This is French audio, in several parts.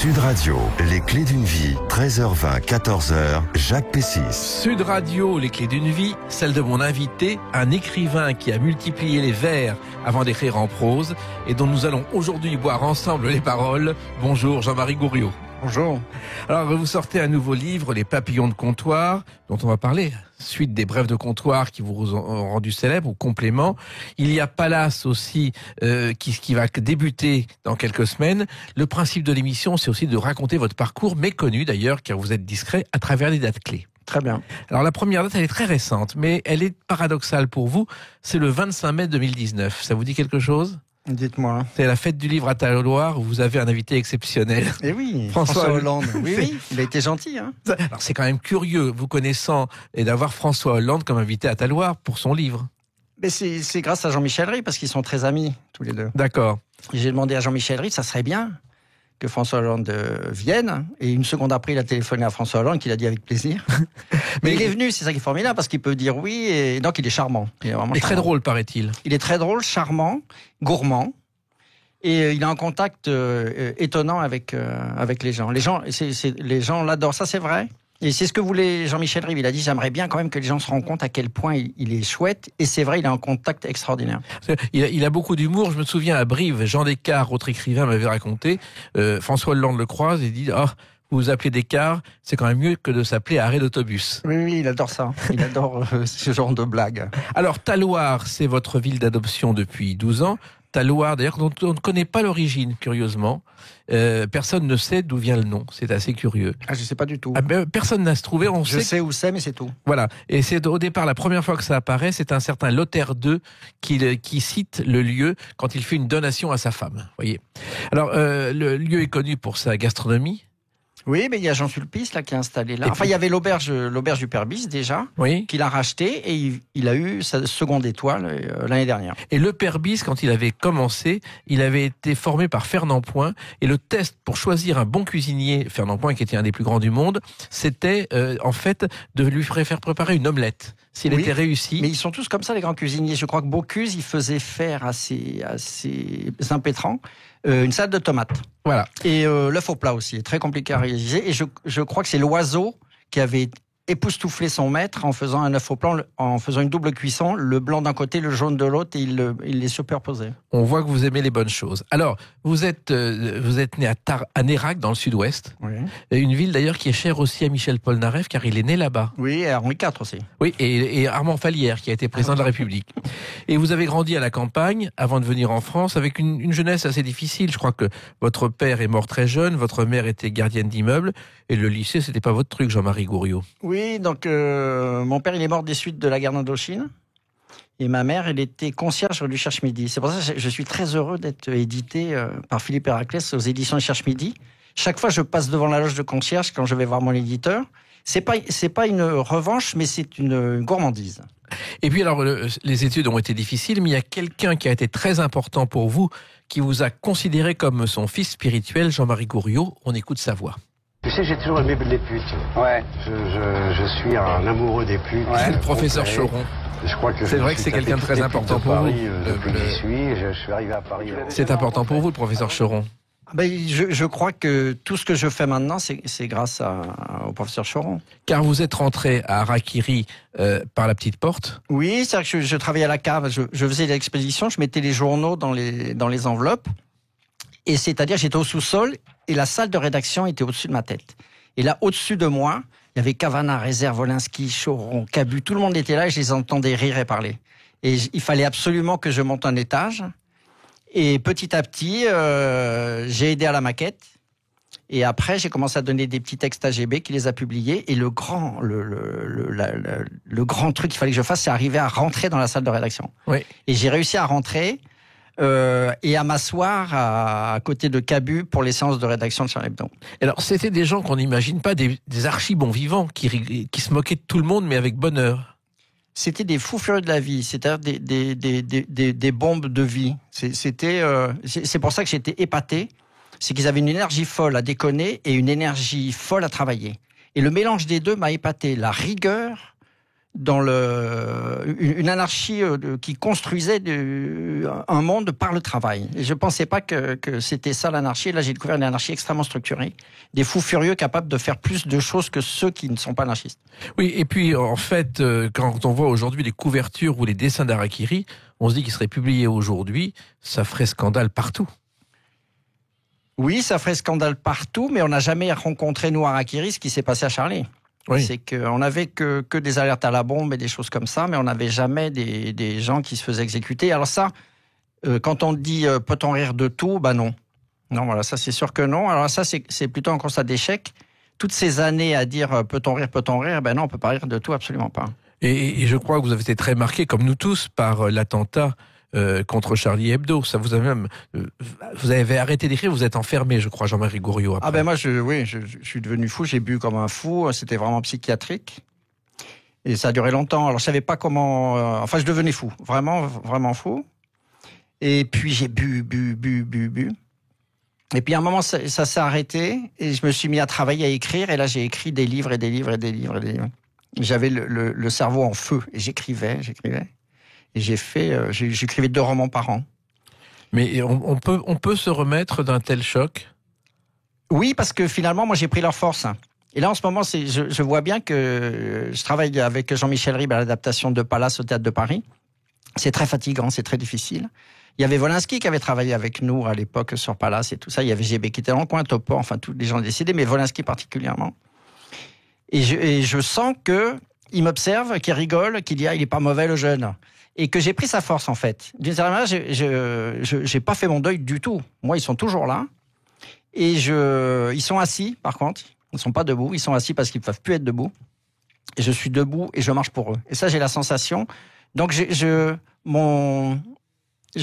Sud Radio, les clés d'une vie, 13h20, 14h, Jacques Pessis. Sud Radio, les clés d'une vie, celle de mon invité, un écrivain qui a multiplié les vers avant d'écrire en prose et dont nous allons aujourd'hui boire ensemble les paroles. Bonjour Jean-Marie Gouriot. Bonjour. Alors, vous sortez un nouveau livre, Les Papillons de comptoir, dont on va parler, suite des brèves de comptoir qui vous ont rendu célèbre, ou complément. Il y a Palace aussi, qui va débuter dans quelques semaines. Le principe de l'émission, c'est aussi de raconter votre parcours, méconnu d'ailleurs, car vous êtes discret, à travers des dates clés. Très bien. Alors, la première date, elle est très récente, mais elle est paradoxale pour vous. C'est le 25 mai 2019. Ça vous dit quelque chose ? Dites-moi. C'est la fête du livre à Talloires où vous avez un invité exceptionnel. Eh oui, François Hollande. Oui, il a été gentil. Hein. Alors c'est quand même curieux, vous connaissant, et d'avoir François Hollande comme invité à Talloires pour son livre. Mais c'est grâce à Jean-Michel Rey, parce qu'ils sont très amis, tous les deux. D'accord. Et j'ai demandé à Jean-Michel Rey, ça serait bien que François Hollande vienne. Et une seconde après, il a téléphoné à François Hollande, qu'il a dit avec plaisir. Mais il est venu, c'est ça qui est formidable, parce qu'il peut dire oui, et donc il est charmant. Il est vraiment très drôle, paraît-il. Il est très drôle, charmant, gourmand. Et il a un contact étonnant avec les gens. Les gens l'adorent, ça c'est vrai. Et c'est ce que voulait Jean-Michel Rey. Il a dit, j'aimerais bien quand même que les gens se rendent compte à quel point il est chouette. Et c'est vrai, il a un contact extraordinaire. Il a beaucoup d'humour. Je me souviens à Brive, Jean Descartes, autre écrivain, m'avait raconté, François Hollande le croise et dit, vous vous appelez Descartes, c'est quand même mieux que de s'appeler arrêt d'autobus. Oui, il adore ça. Il adore ce genre de blague. Alors, Talloires, c'est votre ville d'adoption depuis 12 ans. Talloires, d'ailleurs, dont on ne connaît pas l'origine, curieusement. Personne ne sait d'où vient le nom. C'est assez curieux. Ah, je sais pas du tout. Personne n'a se trouvé. Je sais où c'est, mais c'est tout. Voilà. Et c'est au départ, la première fois que ça apparaît, c'est un certain Lothaire II qui cite le lieu quand il fait une donation à sa femme. Voyez. Alors, le lieu est connu pour sa gastronomie. Oui, mais il y a Jean Sulpice là qui est installé là. Enfin, il y avait l'auberge du Père Bis déjà, oui, qu'il a racheté et il a eu sa seconde étoile l'année dernière. Et le Père Bis, quand il avait commencé, il avait été formé par Fernand Point et le test pour choisir un bon cuisinier, Fernand Point qui était un des plus grands du monde, c'était en fait de lui faire préparer une omelette. S'il était réussi. Mais ils sont tous comme ça, les grands cuisiniers. Je crois que Bocuse, il faisait faire à ses impétrants une salade de tomates. Voilà. Et l'œuf au plat aussi, est très compliqué à réaliser. Et je crois que c'est l'oiseau qui avait époustouflé son maître en faisant un œuf au plat, en faisant une double cuisson, le blanc d'un côté, le jaune de l'autre, et il les superposait. On voit que vous aimez les bonnes choses. Alors, vous êtes né à Nérac, dans le sud-ouest. Oui. Une ville d'ailleurs qui est chère aussi à Michel Polnareff, car il est né là-bas. Oui, et à Henri IV aussi. Oui, et Armand Fallières, qui a été président de la République. Et vous avez grandi à la campagne, avant de venir en France, avec une jeunesse assez difficile. Je crois que votre père est mort très jeune, votre mère était gardienne d'immeuble, et le lycée, c'était pas votre truc, Jean-Marie Gouriot. Oui, donc mon père, il est mort des suites de la guerre d'Indochine. Et ma mère, elle était concierge du Cherche-Midi. C'est pour ça que je suis très heureux d'être édité par Philippe Héraclès aux éditions du Cherche-Midi. Chaque fois, je passe devant la loge de concierge quand je vais voir mon éditeur. C'est pas une revanche, mais c'est une gourmandise. Et puis alors, les études ont été difficiles, mais il y a quelqu'un qui a été très important pour vous, qui vous a considéré comme son fils spirituel, Jean-Marie Gouriot. On écoute sa voix. Tu sais, j'ai toujours aimé les putes. Ouais. Je suis un amoureux des putes. Ouais. C'est le professeur Choron. Je crois que c'est vrai que c'est quelqu'un de très important pour vous. Depuis que j'y suis, je suis arrivé à Paris. C'est important pour vous, le professeur Choron. Je crois que tout ce que je fais maintenant, c'est grâce au professeur Choron. Car vous êtes rentré à Harakiri par la petite porte. Oui, c'est-à-dire que je travaillais à la cave, je faisais l'expédition, je mettais les journaux dans les enveloppes. Et c'est-à-dire, j'étais au sous-sol et la salle de rédaction était au-dessus de ma tête. Et là, au-dessus de moi, il y avait Cavana, Réserve, Wolinski, Choron, Cabu, tout le monde était là et je les entendais rire et parler. Et il fallait absolument que je monte un étage. Et petit à petit, j'ai aidé à la maquette. Et après, j'ai commencé à donner des petits textes à GB qui les a publiés. Et le grand truc qu'il fallait que je fasse, c'est arriver à rentrer dans la salle de rédaction. Oui. Et j'ai réussi à rentrer et à m'asseoir à côté de Cabu pour les séances de rédaction de Charlie Hebdo. Alors, c'était des gens qu'on n'imagine pas, des archi-bons vivants, qui se moquaient de tout le monde, mais avec bonheur. C'était des fous furieux de la vie, c'est-à-dire des bombes de vie. C'est pour ça que j'étais épaté. C'est qu'ils avaient une énergie folle à déconner et une énergie folle à travailler. Et le mélange des deux m'a épaté. La rigueur une anarchie qui construisait un monde par le travail. Et je ne pensais pas que c'était ça l'anarchie. Et là, j'ai découvert une anarchie extrêmement structurée. Des fous furieux capables de faire plus de choses que ceux qui ne sont pas anarchistes. Oui, et puis en fait, quand on voit aujourd'hui les couvertures ou les dessins d'Harakiri, on se dit qu'ils seraient publiés aujourd'hui, ça ferait scandale partout. Oui, ça ferait scandale partout, mais on n'a jamais rencontré, nous, Harakiri, ce qui s'est passé à Charlie. Oui. C'est qu'on n'avait que des alertes à la bombe et des choses comme ça, mais on n'avait jamais des gens qui se faisaient exécuter. Alors ça, quand on dit peut-on rire de tout, ben non. Non, voilà, ça c'est sûr que non. Alors ça, c'est plutôt un constat d'échec. Toutes ces années à dire peut-on rire, ben non, on ne peut pas rire de tout, absolument pas. Et je crois que vous avez été très marqué, comme nous tous, par l'attentat contre Charlie Hebdo. Ça vous a même, vous avez arrêté d'écrire, vous êtes enfermé, je crois, Jean-Marie Gouriot. Après. Ah ben moi, je suis devenu fou, j'ai bu comme un fou, c'était vraiment psychiatrique. Et ça a duré longtemps. Alors je savais pas comment, enfin je devenais fou, vraiment, vraiment fou. Et puis j'ai bu. Et puis à un moment, ça s'est arrêté et je me suis mis à travailler, à écrire. Et là, j'ai écrit des livres. J'avais le cerveau en feu et j'écrivais. Et j'écrivais 2 romans par an. Mais on peut se remettre d'un tel choc ? Oui, parce que finalement, moi, j'ai pris leur force. Et là, en ce moment, je vois bien que je travaille avec Jean-Michel Ribes à l'adaptation de Pallas au Théâtre de Paris. C'est très fatigant, c'est très difficile. Il y avait Wolinski qui avait travaillé avec nous à l'époque sur Pallas et tout ça. Il y avait GB qui était dans le coin, Topor, enfin, tous les gens décédés, mais Wolinski particulièrement. Et je sens qu'il m'observe, qu'il rigole, qu'il dit « Ah, il est pas mauvais, le jeune ». Et que j'ai pris sa force, en fait. D'une certaine manière, j'ai pas fait mon deuil du tout. Moi, ils sont toujours là. Et ils sont assis, par contre. Ils sont pas debout. Ils sont assis parce qu'ils peuvent plus être debout. Et je suis debout et je marche pour eux. Et ça, j'ai la sensation. Donc, je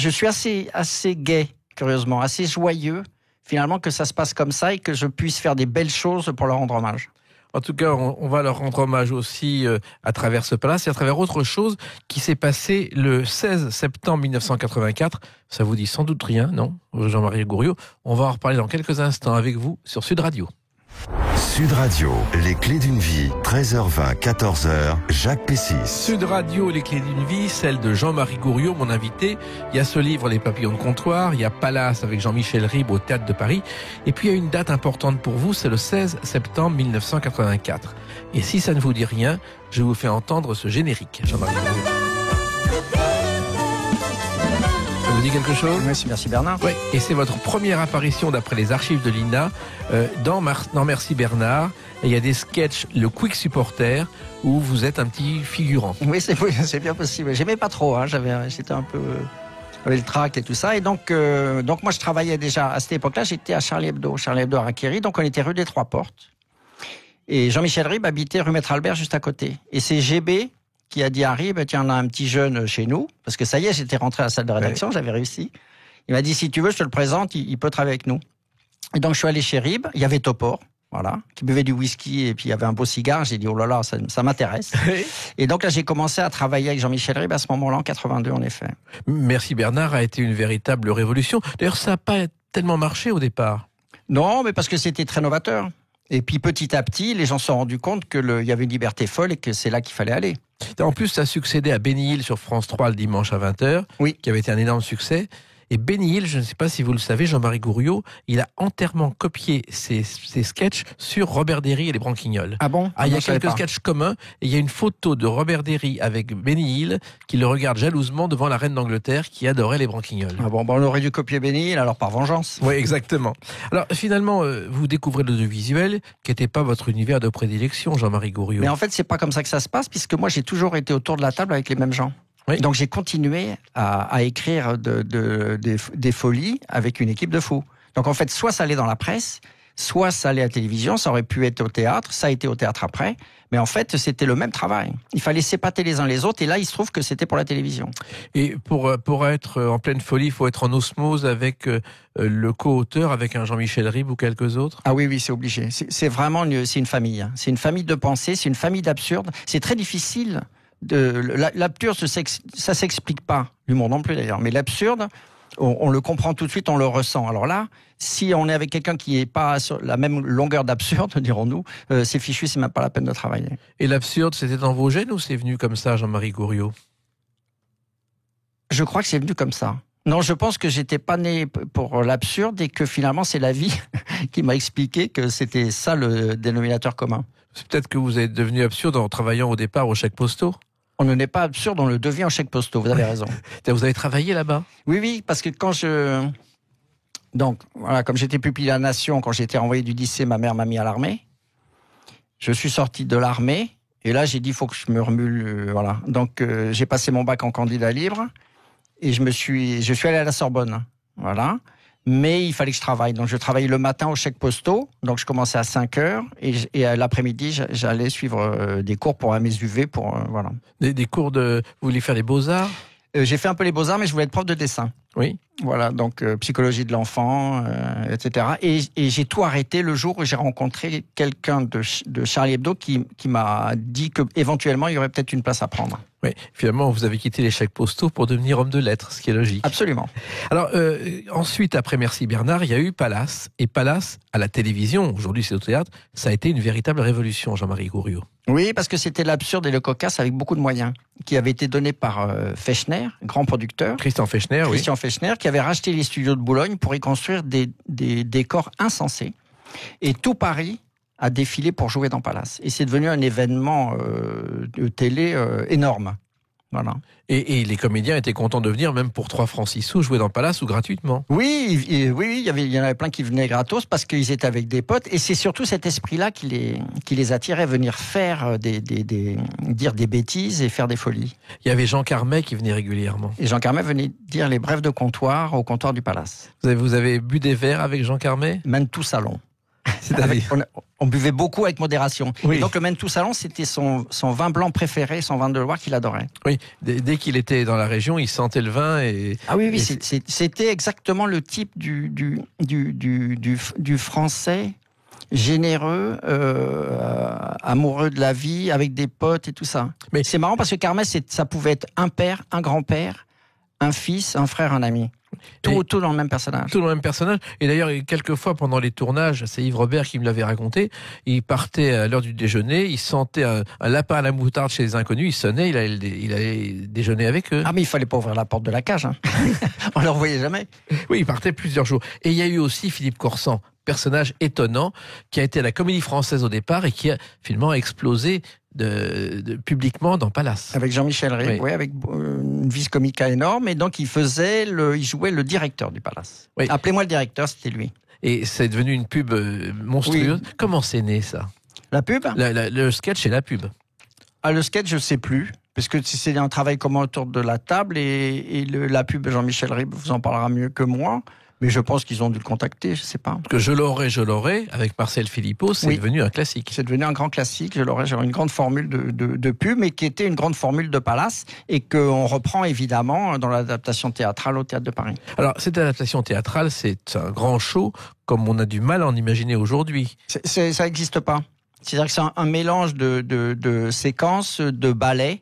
suis assez gai, curieusement, assez joyeux, finalement, que ça se passe comme ça et que je puisse faire des belles choses pour leur rendre hommage. En tout cas, on va leur rendre hommage aussi à travers ce palace et à travers autre chose qui s'est passé le 16 septembre 1984. Ça vous dit sans doute rien, non, Jean-Marie Gouriot? On va en reparler dans quelques instants avec vous sur Sud Radio. Sud Radio, les clés d'une vie, 13h20, 14h, Jacques Pessis. Sud Radio, les clés d'une vie, celle de Jean-Marie Gouriot, mon invité. Il y a ce livre, Les papillons de comptoir, il y a Pallas avec Jean-Michel Ribes au Théâtre de Paris. Et puis il y a une date importante pour vous, c'est le 16 septembre 1984. Et si ça ne vous dit rien, je vous fais entendre ce générique, Jean-Marie Gouriot. Ça vous dit quelque chose? Merci Bernard. Oui, et c'est votre première apparition d'après les archives de l'INA dans Merci Bernard. Et il y a des sketchs, le Quick Supporter, où vous êtes un petit figurant. Oui, c'est bien possible. J'aimais pas trop, hein. J'étais un peu avec le trac et tout ça. Et donc moi je travaillais déjà à cette époque-là. J'étais à Charlie Hebdo Harakiri. Donc on était rue des Trois Portes. Et Jean-Michel Ribes habitait rue Maître Albert juste à côté. Et c'est GB qui a dit à Ribes, tiens, on a un petit jeune chez nous, parce que ça y est, j'étais rentré à la salle de rédaction, j'avais réussi. Il m'a dit, si tu veux, je te le présente, il peut travailler avec nous. Et donc, je suis allé chez Ribes, il y avait Topor, voilà, qui buvait du whisky, et puis il y avait un beau cigare, j'ai dit, oh là là, ça m'intéresse. Et donc là, j'ai commencé à travailler avec Jean-Michel Ribes à ce moment-là, en 82, en effet. Merci Bernard a été une véritable révolution. D'ailleurs, ça n'a pas tellement marché au départ. Non, mais parce que c'était très novateur. Et puis petit à petit, les gens se sont rendus compte qu'il y avait une liberté folle et que c'est là qu'il fallait aller. En plus, ça a succédé à Benny Hill sur France 3 le dimanche à 20h, oui, qui avait été un énorme succès. Et Benny Hill, je ne sais pas si vous le savez, Jean-Marie Gouriot, il a entièrement copié ses sketchs sur Robert Derry et les Branquignoles. Ah bon? Il y a quelques sketchs communs, et il y a une photo de Robert Derry avec Benny Hill qui le regarde jalousement devant la reine d'Angleterre qui adorait les Branquignoles. Ah bon, on aurait dû copier Benny Hill, alors par vengeance. Oui, exactement. Alors finalement, vous découvrez l'audiovisuel qui n'était pas votre univers de prédilection, Jean-Marie Gouriot. Mais en fait, c'est pas comme ça que ça se passe, puisque moi j'ai toujours été autour de la table avec les mêmes gens. Oui. Donc j'ai continué à écrire des folies avec une équipe de fous. Donc en fait, soit ça allait dans la presse, soit ça allait à la télévision, ça aurait pu être au théâtre, ça a été au théâtre après, mais en fait c'était le même travail. Il fallait s'épater les uns les autres, et là il se trouve que c'était pour la télévision. Et pour être en pleine folie, il faut être en osmose avec le co-auteur, avec un Jean-Michel Ribes ou quelques autres? Ah oui, c'est obligé. C'est vraiment c'est une famille. C'est une famille de pensée, c'est une famille d'absurde. C'est très difficile. L'absurde, ça s'explique pas. L'humour non plus d'ailleurs. Mais l'absurde, On le comprend tout de suite, on le ressent. Alors là, si on est avec quelqu'un qui n'est pas sur la même longueur d'absurde, dirons-nous, c'est fichu, c'est même pas la peine de travailler. Et l'absurde, c'était dans vos gènes ou c'est venu comme ça, Jean-Marie Gouriot? Je crois que c'est venu comme ça. Non, je pense que j'étais pas né pour l'absurde et que finalement c'est la vie qui m'a expliqué que c'était ça le dénominateur commun. C'est peut-être que vous êtes devenu absurde en travaillant au départ aux chèques postaux. On ne n'est pas absurde, on le devient au chèque postaux, vous avez raison. Vous avez travaillé là-bas? Oui, parce que donc, voilà, comme j'étais pupille à la Nation, quand j'étais renvoyé du lycée, ma mère m'a mis à l'armée. Je suis sorti de l'armée, et là, j'ai dit, il faut que je me remue, voilà. Donc, j'ai passé mon bac en candidat libre, et je suis allé à la Sorbonne, voilà. Mais il fallait que je travaille. Donc, je travaillais le matin au chèque postaux. Donc, je commençais à 5h. Et à l'après-midi, j'allais suivre des cours pour mes UV. Voilà. Des cours de... Vous vouliez faire les beaux-arts? J'ai fait un peu les beaux-arts, mais je voulais être prof de dessin. Oui. Voilà, donc psychologie de l'enfant, etc. Et j'ai tout arrêté le jour où j'ai rencontré quelqu'un de Charlie Hebdo qui m'a dit qu'éventuellement, il y aurait peut-être une place à prendre. Oui, finalement, vous avez quitté les chèques postaux pour devenir homme de lettres, ce qui est logique. Absolument. Alors, ensuite, après Merci Bernard, il y a eu Palace. Et Palace, à la télévision, aujourd'hui c'est au théâtre, ça a été une véritable révolution, Jean-Marie Gouriot. Oui, parce que c'était l'absurde et le cocasse avec beaucoup de moyens, qui avait été donné par Fechner, grand producteur. Christian Fechner, Fechner, qui avait racheté les studios de Boulogne pour y construire des décors insensés. Et tout Paris a défilé pour jouer dans Palace. Et c'est devenu un événement de télé énorme. Voilà. Et les comédiens étaient contents de venir, même pour 3 francs 6 sous, jouer dans Palace ou gratuitement. Oui, il y en avait plein qui venaient gratos parce qu'ils étaient avec des potes. Et c'est surtout cet esprit-là qui les attirait, venir faire dire des bêtises et faire des folies. Il y avait Jean Carmet qui venait régulièrement. Et Jean Carmet venait dire les brèves de comptoir au comptoir du Palace. Vous avez bu des verres avec Jean Carmet? Même tout salon. On buvait beaucoup avec modération. Oui. Et donc le Mantoux Salon, c'était son vin blanc préféré, son vin de Loire qu'il adorait. Oui, dès qu'il était dans la région, il sentait le vin et... Ah oui, c'était exactement le type du Français généreux, amoureux de la vie, avec des potes et tout ça. Mais c'est marrant parce que Carmet, ça pouvait être un père, un grand-père, un fils, un frère, un ami. Tout dans le même personnage. Tout dans le même personnage. Et d'ailleurs, quelquefois, pendant les tournages, c'est Yves Robert qui me l'avait raconté, il partait à l'heure du déjeuner, il sentait un lapin à la moutarde chez les inconnus, il sonnait, il allait déjeuner avec eux. Ah, mais il fallait pas ouvrir la porte de la cage. Hein. On ne le revoyait jamais. Oui, il partait plusieurs jours. Et il y a eu aussi Philippe Corsan, personnage étonnant, qui a été à la Comédie Française au départ et qui a finalement explosé publiquement dans Palace. Avec Jean-Michel Ribes, oui, avec une vis comica énorme. Et donc, il jouait le directeur du Palace. Oui. Appelez-moi le directeur, c'était lui. Et c'est devenu une pub monstrueuse. Oui. Comment c'est né, ça? La pub? Le sketch et la pub. Ah, le sketch, je ne sais plus. Parce que c'est un travail commun autour de la table. Et la pub, Jean-Michel Ribes vous en parlera mieux que moi. Mais je pense qu'ils ont dû le contacter, je ne sais pas. Parce que Je l'aurais, avec Marcel Philippot, c'est devenu un classique. C'est devenu un grand classique. Je l'aurais, j'avais une grande formule de pub, mais qui était une grande formule de Palace, et qu'on reprend évidemment dans l'adaptation théâtrale au Théâtre de Paris. Alors, cette adaptation théâtrale, c'est un grand show, comme on a du mal à en imaginer aujourd'hui. Ça n'existe pas. C'est-à-dire que c'est un mélange de séquences, de ballets.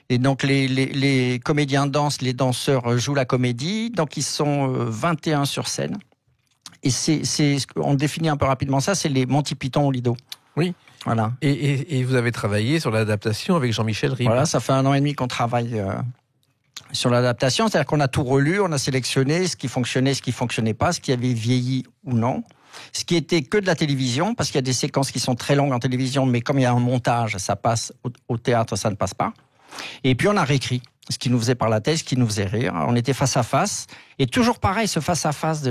Et donc les comédiens dansent, les danseurs jouent la comédie. Donc ils sont 21 sur scène. Et on définit un peu rapidement ça, c'est les Monty Python au Lido. Oui. Voilà. Et vous avez travaillé sur l'adaptation avec Jean-Michel Ribes. Voilà, ça fait 1 an et demi qu'on travaille sur l'adaptation. C'est-à-dire qu'on a tout relu, on a sélectionné ce qui fonctionnait pas, ce qui avait vieilli ou non. Ce qui était que de la télévision, parce qu'il y a des séquences qui sont très longues en télévision, mais comme il y a un montage, ça passe au théâtre, ça ne passe pas. Et puis on a réécrit ce qui nous faisait par la tête, ce qui nous faisait rire. On était face à face. Et toujours pareil, ce face à face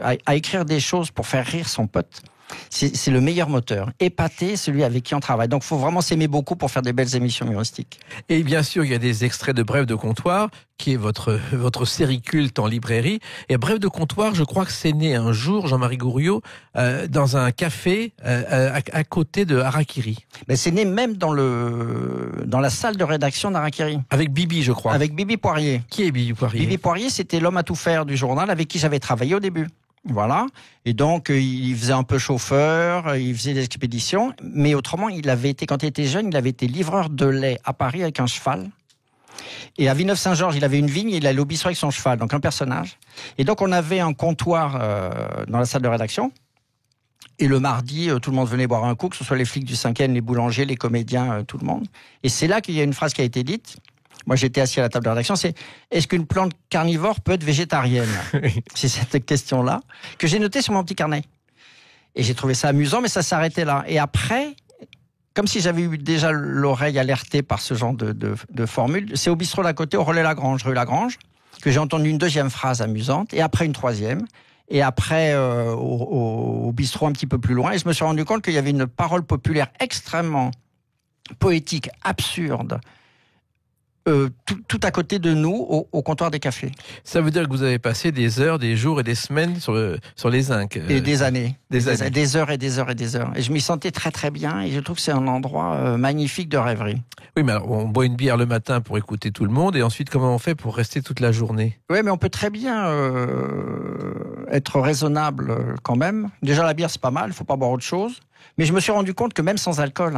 à écrire des choses pour faire rire son pote. C'est le meilleur moteur. Épater celui avec qui on travaille. Donc il faut vraiment s'aimer beaucoup pour faire des belles émissions humoristiques. Et bien sûr, il y a des extraits de Brèves de comptoir, qui est votre série culte en librairie. Et Brèves de comptoir, je crois que c'est né un jour, Jean-Marie Gouriot, dans un café à côté de Harakiri. Mais c'est né même dans la salle de rédaction d'Harakiri. Avec Bibi, je crois. Avec Bibi Poirier. Qui est Bibi Poirier? Bibi Poirier, c'était l'homme à tout faire du journal avec qui j'avais travaillé au début. Voilà. Et donc, il faisait un peu chauffeur, il faisait des expéditions. Mais autrement, quand il était jeune, il avait été livreur de lait à Paris avec un cheval. Et à Villeneuve-Saint-Georges, il avait une vigne, il allait au bistrot avec son cheval, donc un personnage. Et donc on avait un comptoir dans la salle de rédaction. Et le mardi, tout le monde venait boire un coup, que ce soit les flics du 5e, les boulangers, les comédiens, tout le monde. Et c'est là qu'il y a une phrase qui a été dite. Moi, j'étais assis à la table de rédaction, c'est « Est-ce qu'une plante carnivore peut être végétarienne ?» C'est cette question-là que j'ai notée sur mon petit carnet. Et j'ai trouvé ça amusant, mais ça s'arrêtait là. Et après, comme si j'avais eu déjà l'oreille alertée par ce genre de formule, c'est au bistrot d'à côté, au Relais Lagrange, rue Lagrange, que j'ai entendu une deuxième phrase amusante, et après une troisième. Et après, au bistrot un petit peu plus loin, et je me suis rendu compte qu'il y avait une parole populaire extrêmement poétique, absurde, tout à côté de nous, au comptoir des cafés. Ça veut dire que vous avez passé des heures, des jours et des semaines sur les zincs. Et des années. Des années. Des heures et des heures et des heures. Et je m'y sentais très très bien, et je trouve que c'est un endroit magnifique de rêverie. Oui, mais alors, on boit une bière le matin pour écouter tout le monde, et ensuite, comment on fait pour rester toute la journée? Oui, mais on peut très bien être raisonnable quand même. Déjà, la bière, c'est pas mal, il faut pas boire autre chose. Mais je me suis rendu compte que même sans alcool,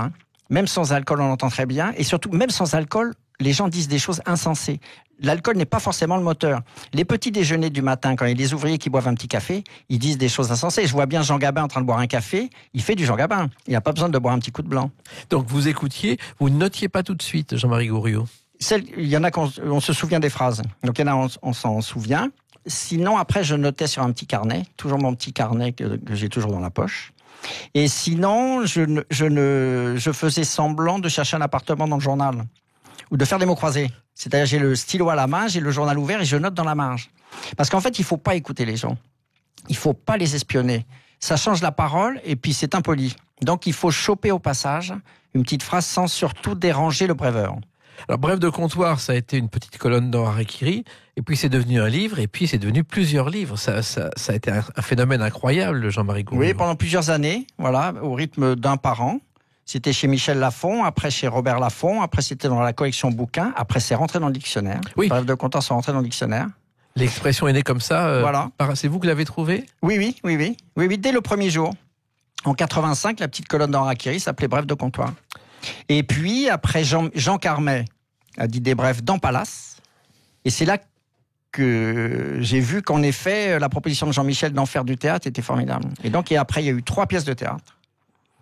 même sans alcool, on entend très bien. Et surtout, même sans alcool, les gens disent des choses insensées. L'alcool n'est pas forcément le moteur. Les petits déjeuners du matin, quand il y a des ouvriers qui boivent un petit café, ils disent des choses insensées. Je vois bien Jean Gabin en train de boire un café, il fait du Jean Gabin. Il n'a pas besoin de boire un petit coup de blanc. Donc vous écoutiez, vous ne notiez pas tout de suite, Jean-Marie Gouriot? Il y en a on se souvient des phrases. Donc il y en a, on s'en souvient. Sinon, après, je notais sur un petit carnet, toujours mon petit carnet que j'ai toujours dans la poche. Et sinon, je faisais semblant de chercher un appartement dans le journal. Ou de faire des mots croisés. C'est-à-dire, j'ai le stylo à la main, j'ai le journal ouvert et je note dans la marge. Parce qu'en fait, il faut pas écouter les gens. Il faut pas les espionner. Ça change la parole et puis c'est impoli. Donc, il faut choper au passage une petite phrase sans surtout déranger le brèveur. Alors, Brève de comptoir, ça a été une petite colonne dans Harakiri, et puis c'est devenu un livre, et puis c'est devenu plusieurs livres. Ça a été un phénomène incroyable, Jean-Marie Gouriot. Oui, pendant plusieurs années, voilà, au rythme d'un par an. C'était chez Michel Lafon, après chez Robert Laffont, après c'était dans la collection bouquins, après c'est rentré dans le dictionnaire. Oui. Brève de comptoir sont rentrés dans le dictionnaire. L'expression est née comme ça. Voilà. C'est vous qui l'avez trouvée? Oui, dès le premier jour. En 85, la petite colonne d'Harakiri s'appelait Brève de comptoir. Et puis, après, Jean Carmet a dit des brèves dans Palace. Et c'est là que j'ai vu qu'en effet, la proposition de Jean-Michel d'en faire du théâtre était formidable. Et donc, après, il y a eu 3 pièces de théâtre.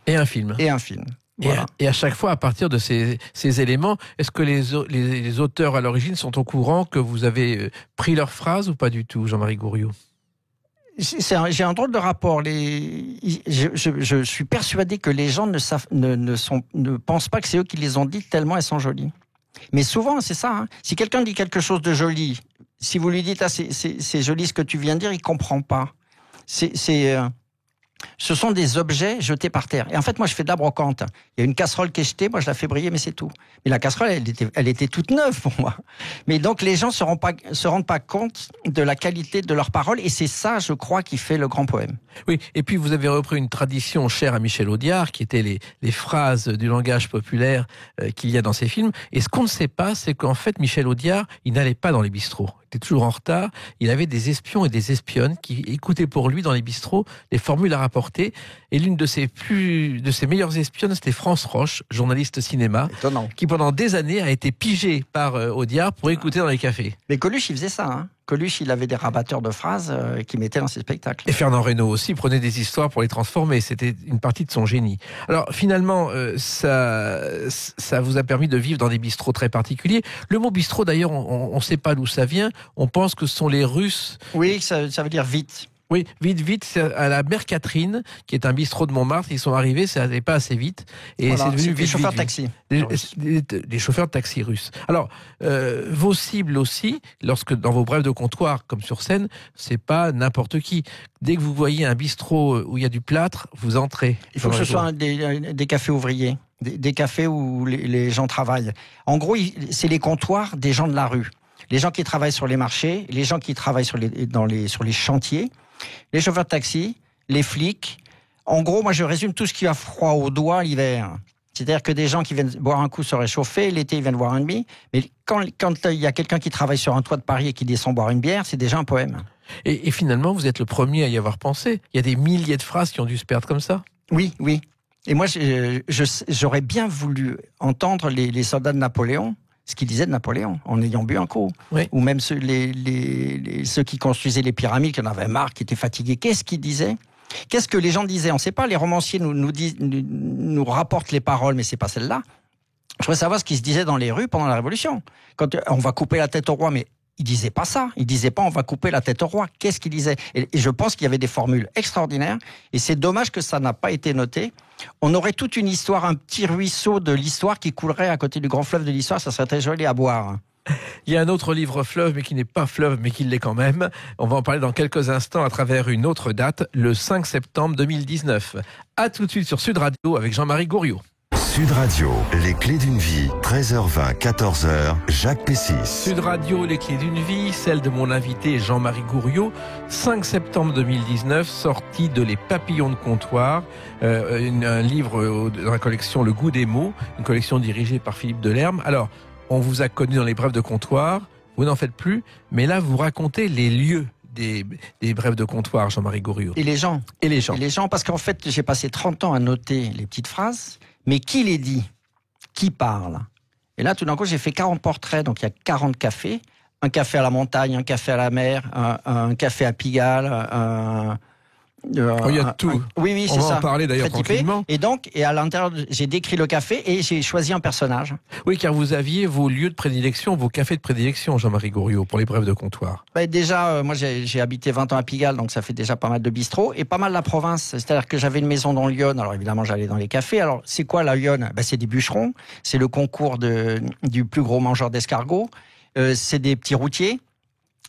Et un film. Et un film. Voilà. Et à chaque fois, à partir de ces éléments, est-ce que les auteurs à l'origine sont au courant que vous avez pris leurs phrases ou pas du tout, Jean-Marie Gouriot? J'ai un drôle de rapport. Je suis persuadé que les gens ne pensent pas que c'est eux qui les ont dites tellement elles sont jolies. Mais souvent, c'est ça. Si quelqu'un dit quelque chose de joli, si vous lui dites « Ah, c'est joli ce que tu viens de dire », il comprend pas. Ce sont des objets jetés par terre. Et en fait, moi, je fais de la brocante. Il y a une casserole qui est jetée, moi, je la fais briller, mais c'est tout. Mais la casserole, elle était toute neuve pour moi. Mais donc, les gens se rendent pas compte de la qualité de leurs paroles, et c'est ça, je crois, qui fait le grand poème. Oui, et puis vous avez repris une tradition chère à Michel Audiard, qui était les phrases du langage populaire qu'il y a dans ses films. Et ce qu'on ne sait pas, c'est qu'en fait, Michel Audiard, il n'allait pas dans les bistrots. Il était toujours en retard. Il avait des espions et des espionnes qui écoutaient pour lui dans les bistrots les formules à rapporter. Et l'une de ses meilleures espionnes, c'était France Roche, journaliste cinéma, Étonnant. qui pendant des années a été pigée par Audiard pour écouter dans les cafés. Mais Coluche, il faisait ça. Coluche, il avait des rabatteurs de phrases qu'il mettait dans ses spectacles. Et Fernand Reynaud aussi prenait des histoires pour les transformer. C'était une partie de son génie. Alors finalement, ça vous a permis de vivre dans des bistrots très particuliers. Le mot bistrot, d'ailleurs, on ne sait pas d'où ça vient. On pense que ce sont les Russes. Oui, ça veut dire vite. Oui, vite, c'est à la Mère Catherine, qui est un bistrot de Montmartre. Ils sont arrivés, ça n'allait pas assez vite. Et Voilà, c'est devenu des chauffeurs de taxi. Des chauffeurs de taxi russes. Alors, vos cibles aussi, lorsque dans vos brèves de comptoir, comme sur scène, c'est pas n'importe qui. Dès que vous voyez un bistrot où il y a du plâtre, vous entrez. Il faut que ce soit des cafés ouvriers, des cafés où les gens travaillent. En gros, c'est les comptoirs des gens de la rue. Les gens qui travaillent sur les marchés, les gens qui travaillent sur les chantiers, les chauffeurs de taxi, les flics. En gros, moi, je résume tout ce qui a froid aux doigts l'hiver. C'est-à-dire que des gens qui viennent boire un coup se réchauffer, l'été, ils viennent boire un demi. Mais quand il y a quelqu'un qui travaille sur un toit de Paris et qui descend boire une bière, c'est déjà un poème. Et finalement, vous êtes le premier à y avoir pensé. Il y a des milliers de phrases qui ont dû se perdre comme ça. Oui. Et moi, j'aurais bien voulu entendre les soldats de Napoléon. ce qu'il disait de Napoléon, en ayant bu un coup. Oui. Ou même ceux qui construisaient les pyramides, qui en avaient marre, qui étaient fatigués. Qu'est-ce qu'ils disaient ? Qu'est-ce que les gens disaient ? On ne sait pas, les romanciers nous rapportent les paroles, mais c'est pas celle-là. Je voudrais savoir ce qui se disait dans les rues pendant la Révolution. Quand on va couper la tête au roi, mais il disait pas ça. Il disait pas on va couper la tête au roi. Qu'est-ce qu'il disait ? Et je pense qu'il y avait des formules extraordinaires. Et c'est dommage que ça n'a pas été noté. On aurait toute une histoire, un petit ruisseau de l'histoire qui coulerait à côté du grand fleuve de l'histoire. Ça serait très joli à boire. Il y a un autre livre fleuve, mais qui n'est pas fleuve, mais qui l'est quand même. On va en parler dans quelques instants à travers une autre date, le 5 septembre 2019. À tout de suite sur Sud Radio avec Jean-Marie Gouriot. Sud Radio, les clés d'une vie, 13h20, 14h, Jacques Pessis. Sud Radio, les clés d'une vie, celle de mon invité Jean-Marie Gouriot, 5 septembre 2019, sortie de Les Papillons de Comptoir, un livre dans la collection Le Goût des mots, une collection dirigée par Philippe Delerme. Alors, on vous a connu dans les brèves de comptoir, vous n'en faites plus, mais là, vous racontez les lieux des brèves de comptoir, Jean-Marie Gouriot. Et les gens. Et les gens. Et les gens, parce qu'en fait, j'ai passé 30 ans à noter les petites phrases, mais qui les dit ? Qui parle ? Et là, tout d'un coup, j'ai fait 40 portraits, donc il y a 40 cafés. Un café à la montagne, un café à la mer, un café à Pigalle, il y a tout. Oui, c'est ça. On va en parler d'ailleurs tranquillement. Et à l'intérieur, j'ai décrit le café et j'ai choisi un personnage. Oui, car vous aviez vos lieux de prédilection, vos cafés de prédilection, Jean-Marie Gouriot, pour les brèves de comptoir. Déjà, moi j'ai habité 20 ans à Pigalle, donc ça fait déjà pas mal de bistrots et pas mal la province. C'est-à-dire que j'avais une maison dans l'Yonne, alors évidemment j'allais dans les cafés. Alors c'est quoi la Yonne ? C'est des bûcherons, c'est le concours du plus gros mangeur d'escargots, c'est des petits routiers.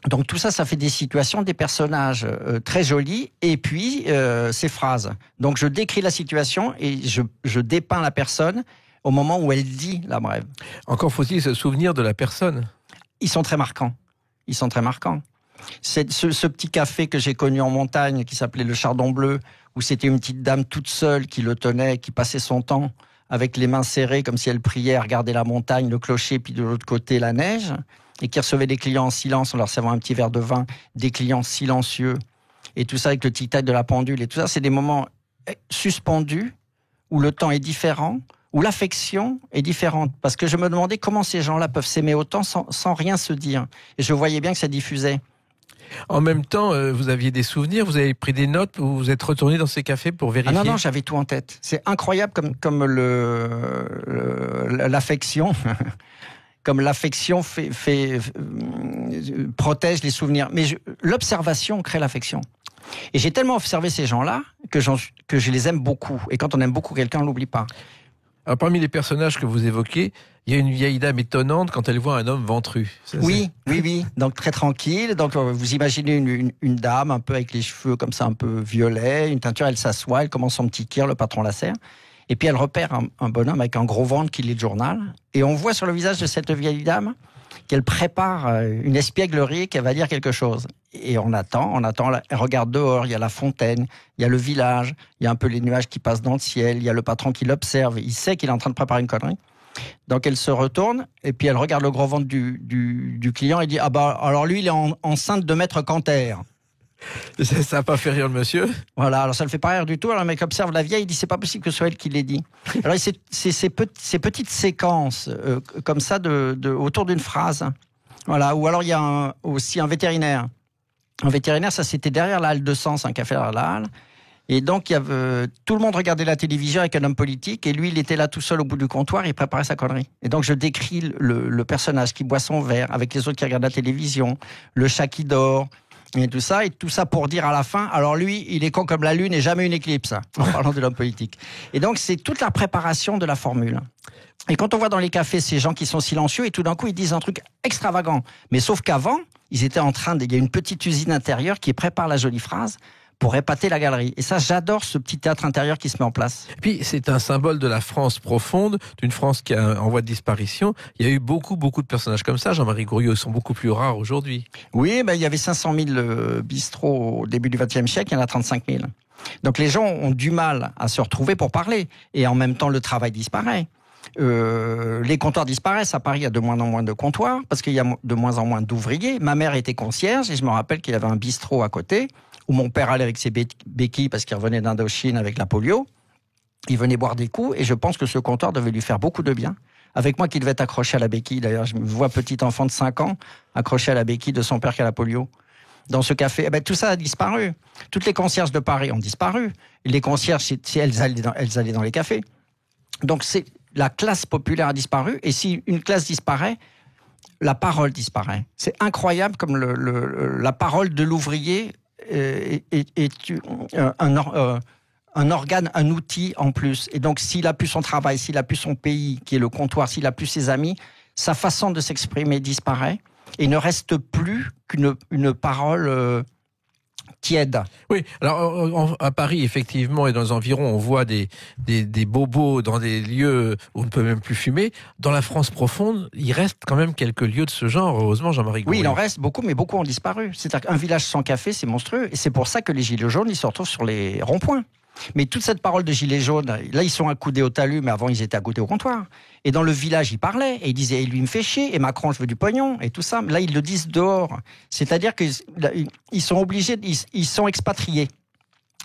Donc tout ça, ça fait des situations, des personnages très jolis, et puis ces phrases. Donc je décris la situation et je dépeins la personne au moment où elle dit la brève. Encore faut-il se souvenir de la personne. Ils sont très marquants. C'est ce petit café que j'ai connu en montagne, qui s'appelait le Chardon Bleu, où c'était une petite dame toute seule qui le tenait, qui passait son temps avec les mains serrées, comme si elle priait, à regarder la montagne, le clocher, puis de l'autre côté la neige, et qui recevait des clients en silence en leur servant un petit verre de vin, des clients silencieux, et tout ça avec le tic-tac de la pendule, et tout ça, c'est des moments suspendus, où le temps est différent, où l'affection est différente. Parce que je me demandais comment ces gens-là peuvent s'aimer autant sans rien se dire. Et je voyais bien que ça diffusait. En même temps, vous aviez des souvenirs, vous avez pris des notes, vous vous êtes retourné dans ces cafés pour vérifier. Ah non, j'avais tout en tête. C'est incroyable comme l'affection... comme l'affection protège les souvenirs. Mais l'observation crée l'affection. Et j'ai tellement observé ces gens-là que je les aime beaucoup. Et quand on aime beaucoup quelqu'un, on ne l'oublie pas. Alors, parmi les personnages que vous évoquez, il y a une vieille dame étonnante quand elle voit un homme ventru. Oui. Donc très tranquille. Donc vous imaginez une dame un peu avec les cheveux comme ça, un peu violets, une teinture, elle s'assoit, elle commence son petit kir, le patron la sert. Et puis elle repère un bonhomme avec un gros ventre qui lit le journal. Et on voit sur le visage de cette vieille dame qu'elle prépare une espièglerie, qu'elle va dire quelque chose. Et on attend, elle regarde dehors, il y a la fontaine, il y a le village, il y a un peu les nuages qui passent dans le ciel, il y a le patron qui l'observe, il sait qu'il est en train de préparer une connerie. Donc elle se retourne, et puis elle regarde le gros ventre du client et dit « Ah bah, alors lui, il est enceinte de maître Canter ». Ça n'a pas fait rire le monsieur. Voilà, alors ça ne le fait pas rire du tout. Alors le mec observe la vieille, il dit c'est pas possible que ce soit elle qui l'ait dit. Alors c'est ces petites séquences comme ça autour d'une phrase. Voilà, ou alors il y a aussi un vétérinaire. Un vétérinaire, ça c'était derrière la halle de Sens, un café derrière la halle. Et donc tout le monde regardait la télévision avec un homme politique et lui il était là tout seul au bout du comptoir, il préparait sa connerie. Et donc je décris le personnage qui boit son verre avec les autres qui regardent la télévision, le chat qui dort. Et tout ça pour dire à la fin, alors lui, il est con comme la lune et jamais une éclipse, en parlant de l'homme politique. Et donc, c'est toute la préparation de la formule. Et quand on voit dans les cafés ces gens qui sont silencieux et tout d'un coup, ils disent un truc extravagant. Mais sauf qu'avant, ils étaient il y a une petite usine intérieure qui prépare la jolie phrase pour épater la galerie. Et ça, j'adore ce petit théâtre intérieur qui se met en place. Et puis, c'est un symbole de la France profonde, d'une France qui est en voie de disparition. Il y a eu beaucoup de personnages comme ça. Jean-Marie Gouriot, ils sont beaucoup plus rares aujourd'hui. Oui, il y avait 500 000 bistrots au début du XXe siècle, il y en a 35 000. Donc les gens ont du mal à se retrouver pour parler. Et en même temps, le travail disparaît. Les comptoirs disparaissent. À Paris, il y a de moins en moins de comptoirs parce qu'il y a de moins en moins d'ouvriers. Ma mère était concierge et je me rappelle qu'il y avait un bistrot à côté où mon père allait avec ses béquilles parce qu'il revenait d'Indochine avec la polio. Il venait boire des coups et je pense que ce comptoir devait lui faire beaucoup de bien avec moi qui devait être accroché à la béquille. D'ailleurs, je me vois petit enfant de 5 ans accroché à la béquille de son père qui a la polio. Dans ce café, eh ben, tout ça a disparu. Toutes les concierges de Paris ont disparu. Et les concierges, elles allaient dans les cafés. Donc la classe populaire a disparu. Et si une classe disparaît, la parole disparaît. C'est incroyable comme la parole de l'ouvrier est un organe, un outil en plus. Et donc, s'il a plus son travail, s'il a plus son pays, qui est le comptoir, s'il a plus ses amis, sa façon de s'exprimer disparaît. Et il ne reste plus qu'une parole tiède. Oui, alors à Paris, effectivement, et dans les environs, on voit des bobos dans des lieux où on ne peut même plus fumer. Dans la France profonde, il reste quand même quelques lieux de ce genre, heureusement, Jean-Marie Gourion. Oui, il en reste beaucoup, mais beaucoup ont disparu. C'est-à-dire qu'un village sans café, c'est monstrueux. Et c'est pour ça que les gilets jaunes, ils se retrouvent sur les ronds-points. Mais toute cette parole de gilets jaunes, là, ils sont accoudés au talus, mais avant, ils étaient accoudés au comptoir. Et dans le village, ils parlaient, et ils disaient, lui, il me fait chier, et Macron, je veux du pognon, et tout ça. Là, ils le disent dehors. C'est-à-dire qu'ils sont obligés, ils sont expatriés.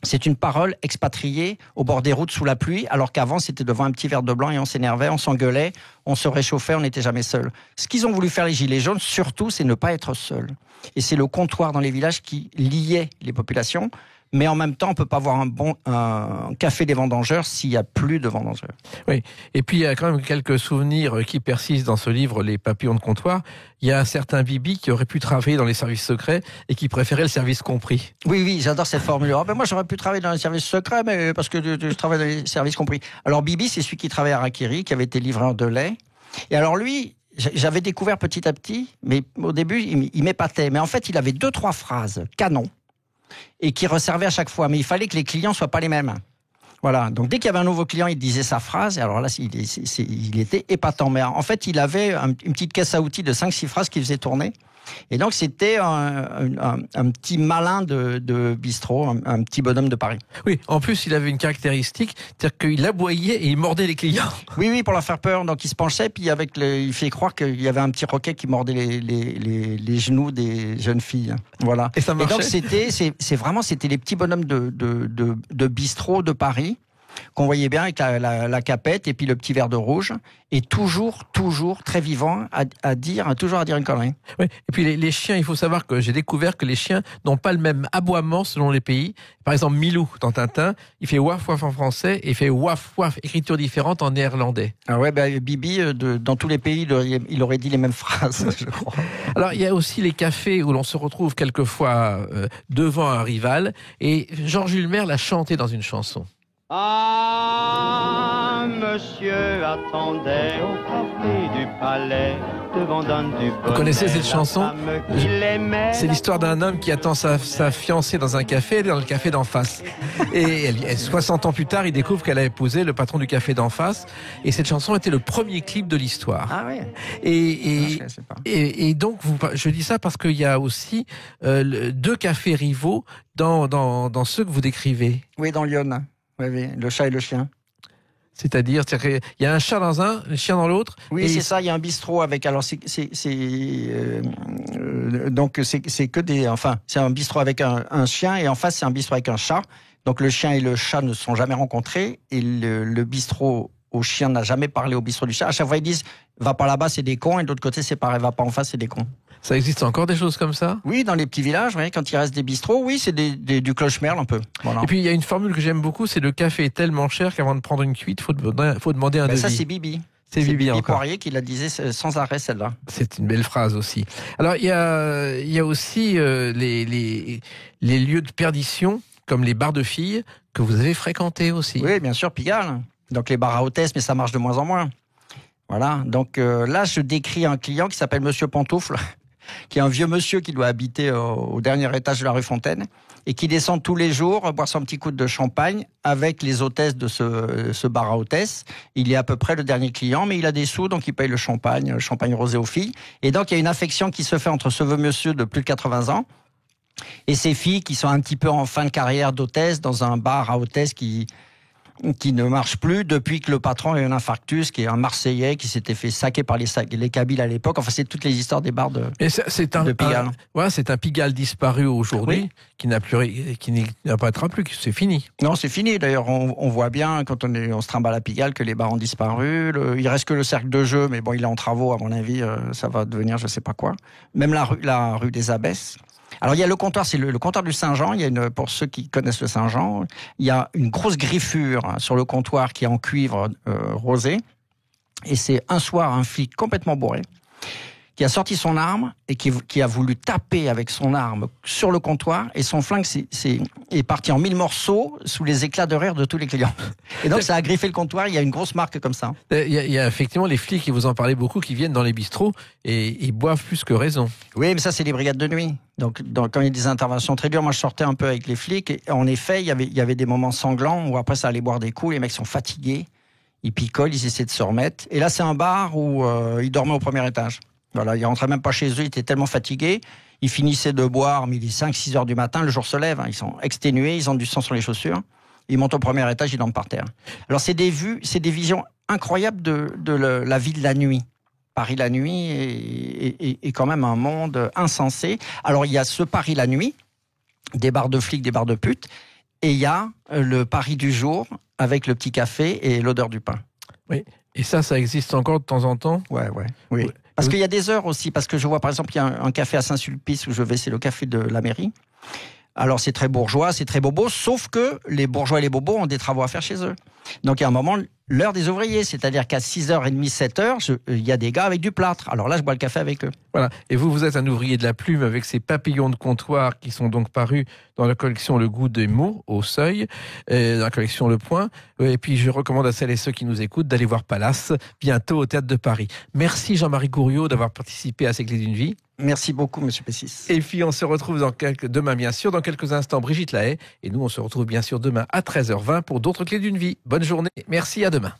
C'est une parole expatriée au bord des routes sous la pluie, alors qu'avant, c'était devant un petit verre de blanc et on s'énervait, on s'engueulait, on se réchauffait, on n'était jamais seul. Ce qu'ils ont voulu faire, les gilets jaunes, surtout, c'est ne pas être seul. Et c'est le comptoir dans les villages qui liait les populations. Mais en même temps, on ne peut pas avoir un café des vendangeurs s'il n'y a plus de vendangeurs. Oui, et puis il y a quand même quelques souvenirs qui persistent dans ce livre, Les papillons de comptoir. Il y a un certain Bibi qui aurait pu travailler dans les services secrets et qui préférait le service compris. Oui, j'adore cette formule. Oh, ben moi, j'aurais pu travailler dans les services secrets, mais parce que je travaille dans les services compris. Alors Bibi, c'est celui qui travaillait à Rakiri, qui avait été livreur de lait. Et alors lui, j'avais découvert petit à petit, mais au début, il m'épatait. Mais en fait, il avait 2-3 phrases canon et qui resservait à chaque fois. Mais il fallait que les clients soient pas les mêmes. Voilà. Donc, dès qu'il y avait un nouveau client, il disait sa phrase. Et alors là, il était épatant. Mais en fait, il avait une petite caisse à outils de 5-6 phrases qu'il faisait tourner. Et donc, c'était un petit malin de bistrot, un petit bonhomme de Paris. Oui, en plus, il avait une caractéristique, c'est-à-dire qu'il aboyait et il mordait les clients. Oui, pour leur faire peur. Donc, il se penchait, puis il fait croire qu'il y avait un petit roquet qui mordait les genoux des jeunes filles. Voilà. Et ça marchait. Et donc, c'était les petits bonhommes de bistrot de Paris, qu'on voyait bien avec la capette et puis le petit verre de rouge, et toujours très vivant à dire une connerie. Oui. Et puis les chiens, il faut savoir que j'ai découvert que les chiens n'ont pas le même aboiement selon les pays. Par exemple, Milou dans Tintin, il fait waf waf en français et il fait waf waf, écriture différente en néerlandais. Ah ouais, Bibi, dans tous les pays, il aurait dit les mêmes phrases, je crois. Alors, il y a aussi les cafés où l'on se retrouve quelquefois devant un rival, et Georges Ulmer l'a chanté dans une chanson. Ah, monsieur attendait au café du palais devant d'un du bonnet. Vous connaissez cette chanson ? C'est l'histoire d'un homme qui attend sa fiancée dans un café, dans le café d'en face. Et 60 ans plus tard, il découvre qu'elle a épousé le patron du café d'en face. Et cette chanson était le premier clip de l'histoire. Ah oui. Et donc, je dis ça parce qu'il y a aussi 2 cafés rivaux dans ceux que vous décrivez. Oui, dans Lyon. Oui, le chat et le chien. C'est-à-dire qu'il y a un chat dans un, un chien dans l'autre. Oui, c'est ça. Il y a un bistrot avec. Alors, donc c'est que des. Enfin, c'est un bistrot avec un chien et en face c'est un bistrot avec un chat. Donc le chien et le chat ne se sont jamais rencontrés et le bistrot au chien n'a jamais parlé au bistrot du chat. À chaque fois ils disent va pas là-bas c'est des cons et de l'autre côté c'est pareil, va pas en face c'est des cons. Ça existe encore des choses comme ça ? Oui, dans les petits villages, oui, quand il reste des bistrots, oui, c'est du cloche-merle un peu. Voilà. Et puis il y a une formule que j'aime beaucoup, c'est le café est tellement cher qu'avant de prendre une cuite, faut demander un devis. Ça c'est Bibi. C'est Bibi encore. Poirier qui la disait sans arrêt celle-là. C'est une belle phrase aussi. Alors il y a aussi les lieux de perdition comme les bars de filles que vous avez fréquentés aussi. Oui, bien sûr, Pigalle. Donc les bars à hôtesse, mais ça marche de moins en moins. Voilà. Donc là, je décris un client qui s'appelle Monsieur Pantoufle, qui est un vieux monsieur qui doit habiter au dernier étage de la rue Fontaine et qui descend tous les jours boire son petit coup de champagne avec les hôtesses de ce bar à hôtesse. Il est à peu près le dernier client, mais il a des sous, donc il paye le champagne rosé aux filles. Et donc il y a une affection qui se fait entre ce vieux monsieur de plus de 80 ans et ces filles qui sont un petit peu en fin de carrière d'hôtesse dans un bar à hôtesse qui qui ne marche plus depuis que le patron a eu un infarctus, qui est un Marseillais qui s'était fait saquer par les Kabyles à l'époque. Enfin, c'est toutes les histoires des bars de Pigalle. Voilà, c'est un Pigalle disparu aujourd'hui, qui n'apparaîtra plus, c'est fini. Non, c'est fini. D'ailleurs, on voit bien, quand on se trimballe à Pigalle, que les bars ont disparu. Il reste que le cercle de jeu, mais bon, il est en travaux, à mon avis, ça va devenir je sais pas quoi. Même la rue des Abbesses. Alors il y a le comptoir, c'est le comptoir du Saint-Jean. Pour ceux qui connaissent le Saint-Jean, il y a une grosse griffure sur le comptoir qui est en cuivre rosé. Et c'est un soir un flic complètement bourré qui a sorti son arme et qui a voulu taper avec son arme sur le comptoir, et son flingue est parti en 1000 morceaux sous les éclats de rire de tous les clients. Et donc ça a griffé le comptoir, il y a une grosse marque comme ça. Il y a effectivement les flics, qui vous en parlez beaucoup, qui viennent dans les bistrots et ils boivent plus que raison. Oui, mais ça c'est les brigades de nuit. Donc quand il y a des interventions très dures, moi je sortais un peu avec les flics, et en effet il y avait des moments sanglants où après ça allait boire des coups, les mecs sont fatigués, ils picolent, ils essaient de se remettre. Et là c'est un bar où ils dormaient au premier étage. Voilà, ils rentraient même pas chez eux, ils étaient tellement fatigués. Ils finissaient de boire, mais il est 5-6 heures du matin, le jour se lève, ils sont exténués, ils ont du sang sur les chaussures. Ils montent au premier étage, ils dorment par terre. Alors c'est des visions incroyables de la vie de la nuit. Paris la nuit est quand même un monde insensé. Alors il y a ce Paris la nuit, des bars de flics, des bars de putes, et il y a le Paris du jour, avec le petit café et l'odeur du pain. Oui, et ça existe encore de temps en temps ? Oui. Parce qu'il y a des heures aussi, parce que je vois par exemple, il y a un café à Saint-Sulpice où je vais, c'est le café de la mairie. Alors c'est très bourgeois, c'est très bobo, sauf que les bourgeois et les bobos ont des travaux à faire chez eux. Donc il y a un moment, l'heure des ouvriers, c'est-à-dire qu'à 6h30, 7h, il y a des gars avec du plâtre. Alors là, je bois le café avec eux. Voilà. Et vous êtes un ouvrier de la plume avec ces papillons de comptoir qui sont donc parus dans la collection Le Goût des mots, au Seuil, dans la collection Le Point. Et puis je recommande à celles et ceux qui nous écoutent d'aller voir Palace bientôt au Théâtre de Paris. Merci Jean-Marie Gouriot d'avoir participé à ces Clés d'une vie. Merci beaucoup, Monsieur Pessis. Et puis on se retrouve demain, bien sûr, dans quelques instants, Brigitte Lahaye. Et nous, on se retrouve bien sûr demain à 13h20 pour d'autres Clés d'une vie. Bonne journée. Merci, à demain.